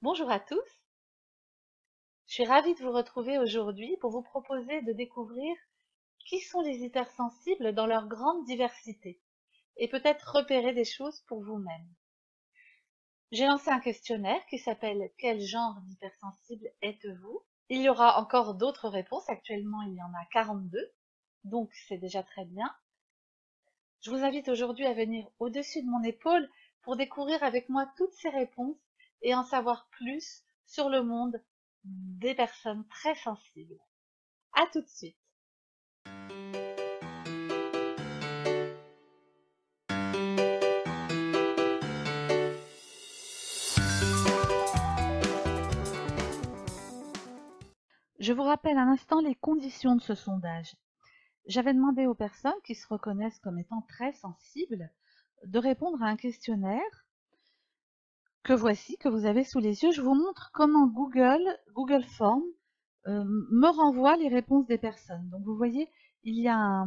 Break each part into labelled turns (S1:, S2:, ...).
S1: Bonjour à tous, je suis ravie de vous retrouver aujourd'hui pour vous proposer de découvrir qui sont les hypersensibles dans leur grande diversité et peut-être repérer des choses pour vous-même. J'ai lancé un questionnaire qui s'appelle Quel genre d'hypersensible êtes-vous? Il y aura encore d'autres réponses, actuellement il y en a 42, donc c'est déjà très bien. Je vous invite aujourd'hui à venir au-dessus de mon épaule pour découvrir avec moi toutes ces réponses et en savoir plus sur le monde des personnes très sensibles. À tout de suite. Je vous rappelle un instant les conditions de ce sondage. J'avais demandé aux personnes qui se reconnaissent comme étant très sensibles de répondre à un questionnaire que voici, que vous avez sous les yeux. Je vous montre comment Google Forms me renvoie les réponses des personnes. Donc vous voyez, il y a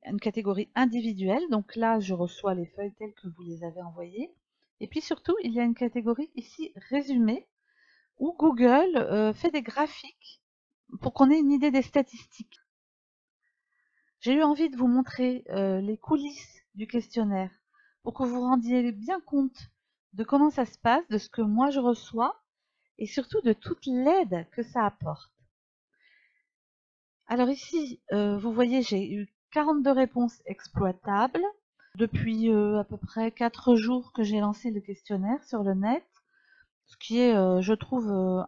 S1: une catégorie individuelle. Donc là, je reçois les feuilles telles que vous les avez envoyées. Et puis surtout, il y a une catégorie ici résumé où Google fait des graphiques pour qu'on ait une idée des statistiques. J'ai eu envie de vous montrer les coulisses du questionnaire pour que vous vous rendiez bien compte de comment ça se passe, de ce que moi je reçois et surtout de toute l'aide que ça apporte. Alors ici, vous voyez, j'ai eu 42 réponses exploitables depuis à peu près 4 jours que j'ai lancé le questionnaire sur le net, ce qui est, je trouve,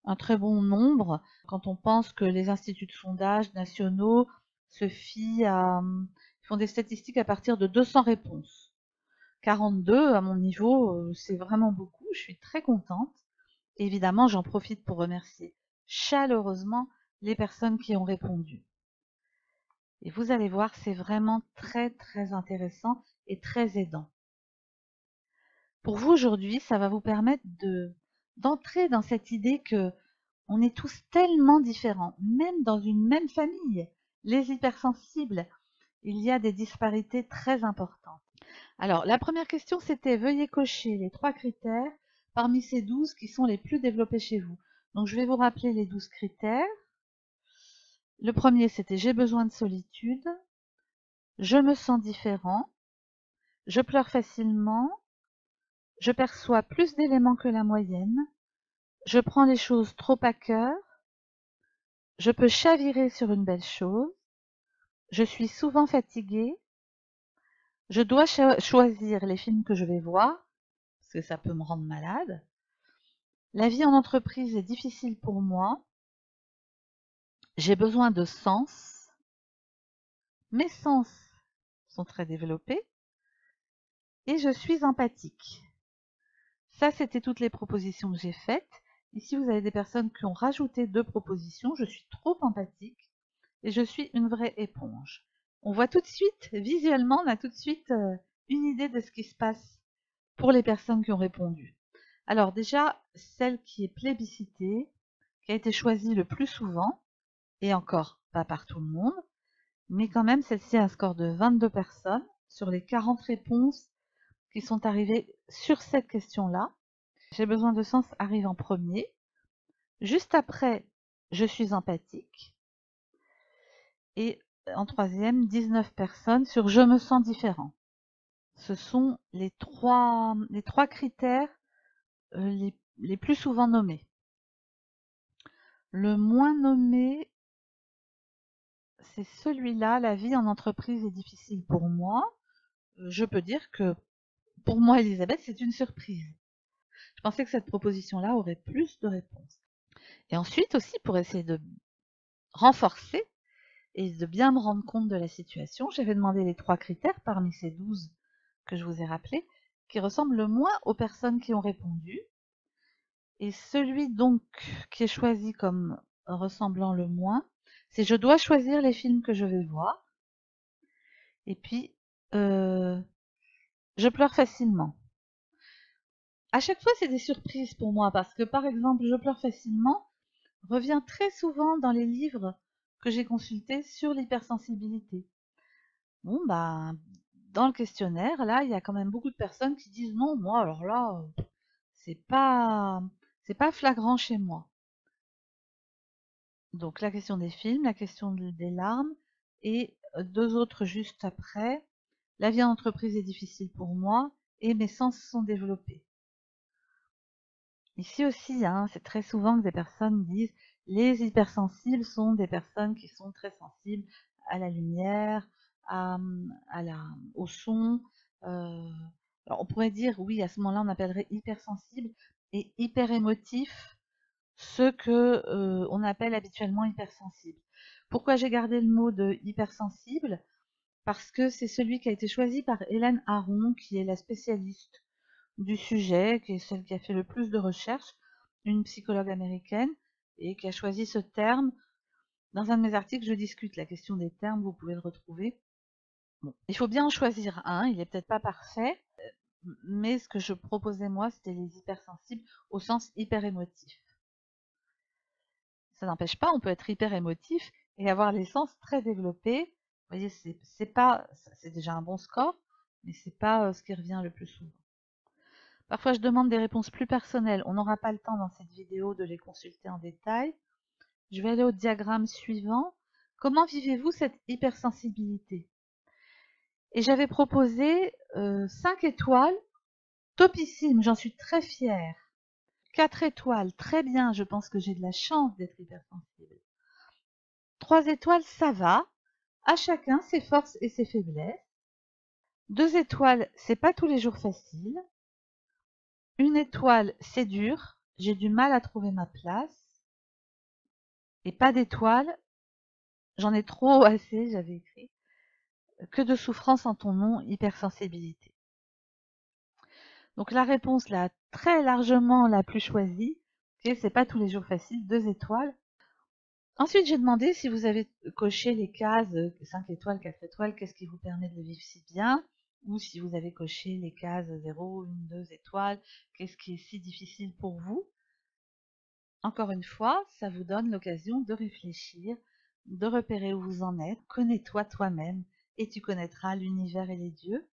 S1: un très bon nombre quand on pense que les instituts de sondage nationaux se font des statistiques à partir de 200 réponses. 42 à mon niveau, c'est vraiment beaucoup, je suis très contente. Évidemment, j'en profite pour remercier chaleureusement les personnes qui ont répondu. Et vous allez voir, c'est vraiment très très intéressant et très aidant. Pour vous aujourd'hui, ça va vous permettre d'entrer dans cette idée que on est tous tellement différents, même dans une même famille. Les hypersensibles, il y a des disparités très importantes. Alors, la première question, c'était veuillez cocher les 3 critères parmi ces 12 qui sont les plus développés chez vous. Donc, je vais vous rappeler les 12 critères. Le premier, c'était j'ai besoin de solitude, je me sens différent, je pleure facilement, je perçois plus d'éléments que la moyenne, je prends les choses trop à cœur, je peux chavirer sur une belle chose, je suis souvent fatiguée, je dois choisir les films que je vais voir, parce que ça peut me rendre malade. La vie en entreprise est difficile pour moi. J'ai besoin de sens. Mes sens sont très développés. Et je suis empathique. Ça, c'était toutes les propositions que j'ai faites. Ici, vous avez des personnes qui ont rajouté 2 propositions. Je suis trop empathique et je suis une vraie éponge. On voit tout de suite, visuellement, on a tout de suite une idée de ce qui se passe pour les personnes qui ont répondu. Alors déjà, celle qui est plébiscitée, qui a été choisie le plus souvent, et encore pas par tout le monde, mais quand même celle-ci a un score de 22 personnes sur les 40 réponses qui sont arrivées sur cette question-là. J'ai besoin de sens arrive en premier. Juste après, je suis empathique. Et en troisième, 19 personnes sur je me sens différent. Ce sont les trois critères les plus souvent nommés. Le moins nommé, c'est celui-là, la vie en entreprise est difficile pour moi. Je peux dire que pour moi, Elisabeth, c'est une surprise. Je pensais que cette proposition-là aurait plus de réponses. Et ensuite aussi, pour essayer de renforcer et de bien me rendre compte de la situation, j'avais demandé les 3 critères parmi ces 12 que je vous ai rappelés, qui ressemblent le moins aux personnes qui ont répondu. Et celui donc qui est choisi comme ressemblant le moins, c'est je dois choisir les films que je vais voir. Et puis, je pleure facilement. À chaque fois, c'est des surprises pour moi parce que, par exemple, je pleure facilement revient très souvent dans les livres que j'ai consultés sur l'hypersensibilité. Bon, bah, dans le questionnaire, là, il y a quand même beaucoup de personnes qui disent non, moi, alors là, c'est pas, C'est pas flagrant chez moi. Donc la question des films, la question des larmes et deux autres juste après. La vie en entreprise est difficile pour moi et mes sens sont développés. Ici aussi, hein, c'est très souvent que des personnes disent les hypersensibles sont des personnes qui sont très sensibles à la lumière, au son. Alors on pourrait dire, oui, à ce moment-là, on appellerait hypersensible et hyper émotif ce que on appelle habituellement hypersensible. Pourquoi j'ai gardé le mot de hypersensible? Parce que c'est celui qui a été choisi par Hélène Aron, qui est la spécialiste du sujet, qui est celle qui a fait le plus de recherches, une psychologue américaine, et qui a choisi ce terme. Dans un de mes articles, je discute la question des termes, vous pouvez le retrouver. Bon, il faut bien en choisir un, il n'est peut-être pas parfait, mais ce que je proposais moi, c'était les hypersensibles au sens hyper émotif. Ça n'empêche pas, on peut être hyper émotif et avoir les sens très développés. Vous voyez, c'est déjà un bon score, mais c'est pas ce qui revient le plus souvent. Parfois, je demande des réponses plus personnelles. On n'aura pas le temps dans cette vidéo de les consulter en détail. Je vais aller au diagramme suivant. Comment vivez-vous cette hypersensibilité? Et j'avais proposé 5 étoiles, topissime, j'en suis très fière. 4 étoiles, très bien, je pense que j'ai de la chance d'être hypersensible. 3 étoiles, ça va. À chacun ses forces et ses faiblesses. 2 étoiles, c'est pas tous les jours facile. 1 étoile, c'est dur, j'ai du mal à trouver ma place. Et pas d'étoile, j'en ai trop assez, j'avais écrit. Que de souffrance en ton nom, hypersensibilité. Donc la réponse là, très largement la plus choisie, c'est pas tous les jours facile, 2 étoiles. Ensuite, j'ai demandé si vous avez coché les cases 5 étoiles, 4 étoiles, qu'est-ce qui vous permet de le vivre si bien? Ou si vous avez coché les cases 0, 1, 2 étoiles, qu'est-ce qui est si difficile pour vous? Encore une fois, ça vous donne l'occasion de réfléchir, de repérer où vous en êtes. Connais-toi toi-même et tu connaîtras l'univers et les dieux.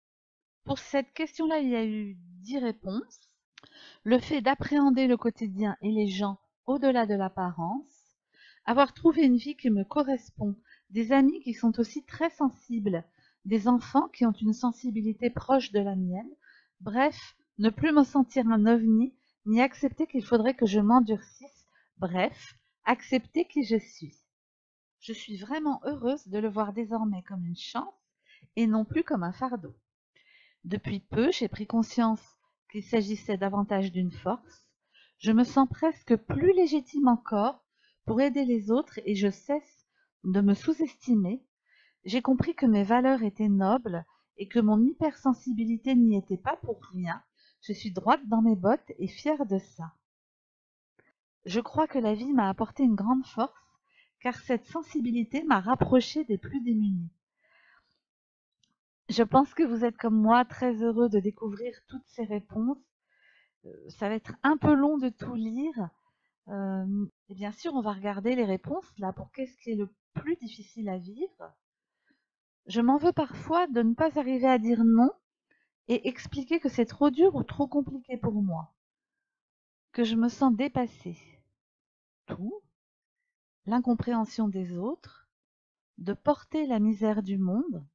S1: Pour cette question-là, il y a eu 10 réponses. Le fait d'appréhender le quotidien et les gens au-delà de l'apparence, avoir trouvé une vie qui me correspond, des amis qui sont aussi très sensibles, des enfants qui ont une sensibilité proche de la mienne, bref, ne plus me sentir un ovni, ni accepter qu'il faudrait que je m'endurcisse, bref, accepter qui je suis. Je suis vraiment heureuse de le voir désormais comme une chance et non plus comme un fardeau. Depuis peu, j'ai pris conscience qu'il s'agissait davantage d'une force. Je me sens presque plus légitime encore pour aider les autres et je cesse de me sous-estimer. J'ai compris que mes valeurs étaient nobles et que mon hypersensibilité n'y était pas pour rien. Je suis droite dans mes bottes et fière de ça. Je crois que la vie m'a apporté une grande force, car cette sensibilité m'a rapprochée des plus démunis. Je pense que vous êtes comme moi très heureux de découvrir toutes ces réponses. Ça va être un peu long de tout lire. Et bien sûr, on va regarder les réponses là pour qu'est-ce qui est le plus difficile à vivre. Je m'en veux parfois de ne pas arriver à dire non et expliquer que c'est trop dur ou trop compliqué pour moi, que je me sens dépassée. Tout, l'incompréhension des autres, de porter la misère du monde,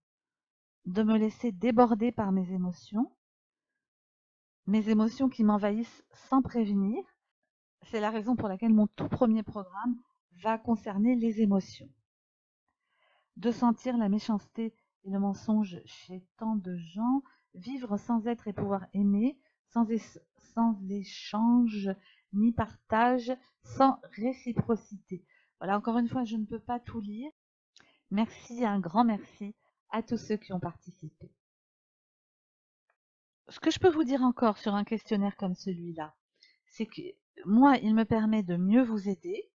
S1: de me laisser déborder par mes émotions qui m'envahissent sans prévenir. C'est la raison pour laquelle mon tout premier programme va concerner les émotions. De sentir la méchanceté et le mensonge chez tant de gens, vivre sans être et pouvoir aimer, sans échange ni partage, sans réciprocité. Voilà, encore une fois, je ne peux pas tout lire. Merci, un grand merci à tous ceux qui ont participé. Ce que je peux vous dire encore sur un questionnaire comme celui-là, c'est que moi, il me permet de mieux vous aider.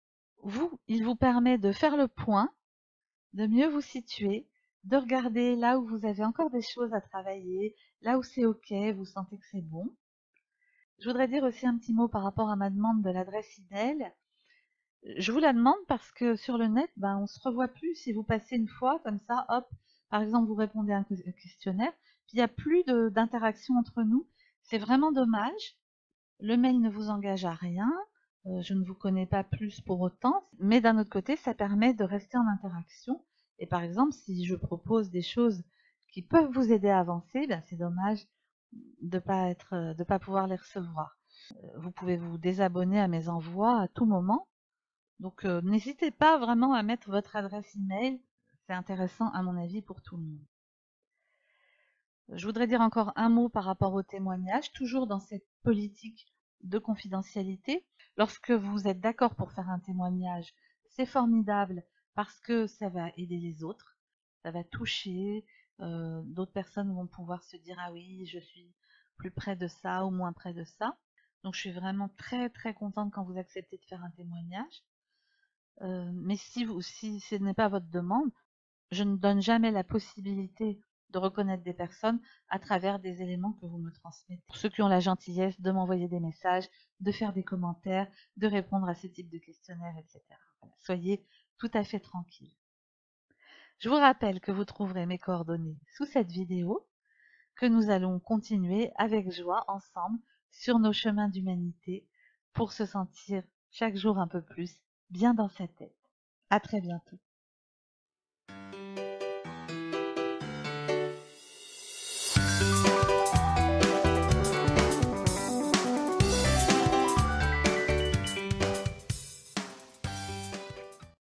S1: Vous, il vous permet de faire le point, de mieux vous situer, de regarder là où vous avez encore des choses à travailler, là où c'est OK, vous sentez que c'est bon. Je voudrais dire aussi un petit mot par rapport à ma demande de l'adresse email. Je vous la demande parce que sur le net, on se revoit plus si vous passez une fois comme ça, hop, par exemple, vous répondez à un questionnaire, puis il n'y a plus d'interaction entre nous. C'est vraiment dommage. Le mail ne vous engage à rien, je ne vous connais pas plus pour autant, mais d'un autre côté, ça permet de rester en interaction. Et par exemple, si je propose des choses qui peuvent vous aider à avancer, ben c'est dommage de pas pouvoir les recevoir. Vous pouvez vous désabonner à mes envois à tout moment. Donc n'hésitez pas vraiment à mettre votre adresse email. C'est intéressant à mon avis pour tout le monde. Je voudrais dire encore un mot par rapport au témoignage, toujours dans cette politique de confidentialité. Lorsque vous êtes d'accord pour faire un témoignage, c'est formidable parce que ça va aider les autres, ça va toucher, d'autres personnes vont pouvoir se dire ah oui, je suis plus près de ça ou moins près de ça. Donc je suis vraiment très très contente quand vous acceptez de faire un témoignage. Mais si ce n'est pas votre demande, je ne donne jamais la possibilité de reconnaître des personnes à travers des éléments que vous me transmettez. Pour ceux qui ont la gentillesse de m'envoyer des messages, de faire des commentaires, de répondre à ce type de questionnaire, etc. Voilà. Soyez tout à fait tranquille. Je vous rappelle que vous trouverez mes coordonnées sous cette vidéo, que nous allons continuer avec joie ensemble sur nos chemins d'humanité pour se sentir chaque jour un peu plus bien dans sa tête. À très bientôt.